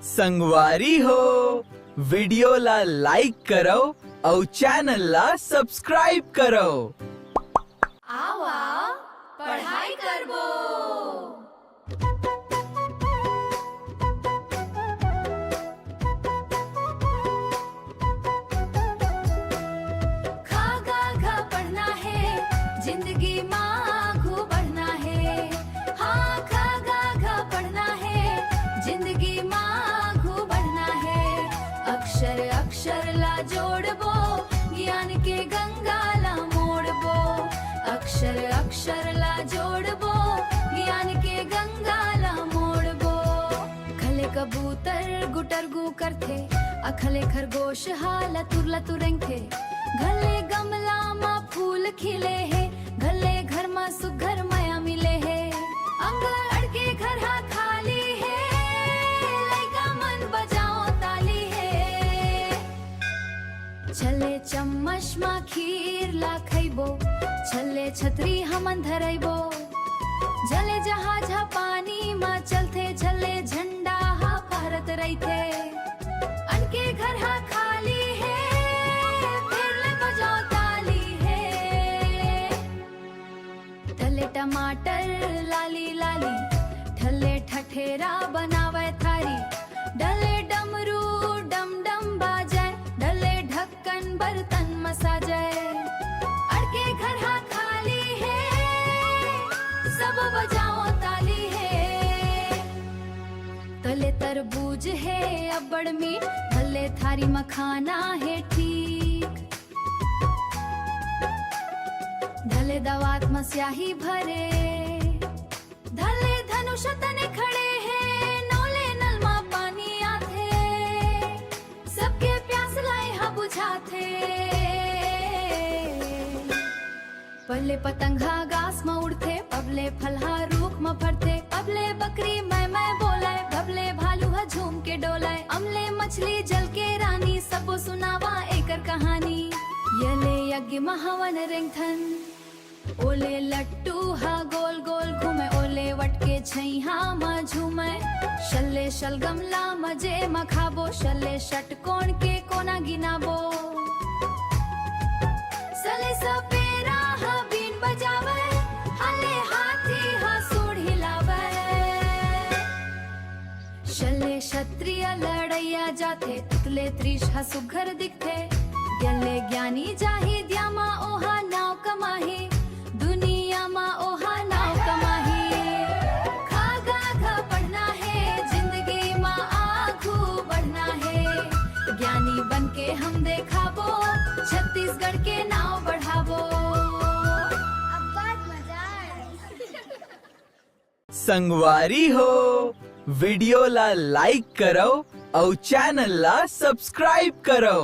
संगवारी हो वीडियो ला लाइक करो और चैनल ला सब्सक्राइब करो। आवा पढ़ाई करबो। खा गा घा पढ़ना है, जिंदगी माँ आगू बढ़ना है। हाँ खा गा घा पढ़ना है, जिंदगी माँ आगू बढ़ना है। अक्षर अक्षर ला जोड़बो, ज्ञान के गंगा ला मोड़बो। अक्षर अक्षर ला जोड़बो, ज्ञान के गंगा ला मोड़बो। खले कबूतर गुटर गु करथे, अखले खरगोश हाला तुरला तुरंग थे। घले गमला मा फूल खिले है, घले घर मा सुघर माया मिले है। अंग अड़के घर हा खाली है, लइका मन बजाओ ताली है। छले चम्मच मा खीर ला खइबो, छले छतरी हमन धरइबो। झले जहाज हा पानी मा चलथे, झले झंडा हा फहरत रहिथे। अनके घर हा खाली है, फिर ले बजाओ ताली है। तले टमाटर लाली लाली, ठल्ले ठठेरा बनावे थारी। डले डमरू डम डम बाजाए, डले ढक्कन बर्तन मसाजाए। अड़के घर हा खाली है, सब बजाओ ताली है। तले तरबूज है अब्बड़ मीठ, भले थारी मखाना है ठीक। ढले दवात में स्याही भरे, ढले धनुष तने खड़े हैं। नौले नल मा पानी आथे, सबके प्यास लाए हा बुझाथे। पहले पतंगा गास में उड़ते, पबले फलहा रूख में फरते। पबले बकरी मैं बोलाए, बबले भालू हा झूम के डोलाए। अमले मछली जल के रानी, सबो सुनावा एकर कहानी। यले यज्ञ महावन रेंगथन, ओले लट्टू हा गोल गोल घूमे। ओले वटके छैहा मा झूमे, शल्ले शलगमला मजे मा खाबो। शल्ले षटकोण के कोना गिनाबो। सले सपेरा हा बीन बजावे, हले हाथी हा सूंड हिलावे। शल्ले क्षत्रिय लड़ैया जाथे, तुतले त्रिश हा सुघर दिखथे। यले ज्ञानी जाहि द्यामा ओहा नाव कमाही, दुनिया मा ओहा नाव कमाही। खा गा घा पढ़ना है, जिंदगी मा आगू बढ़ना है। ज्ञानी बन के हम देखाबो, छत्तीसगढ़ के नाव बढ़ाबो। अब बात मजा आए। संगवारी हो वीडियो ला लाइक करो और चैनल ला सब्सक्राइब करो।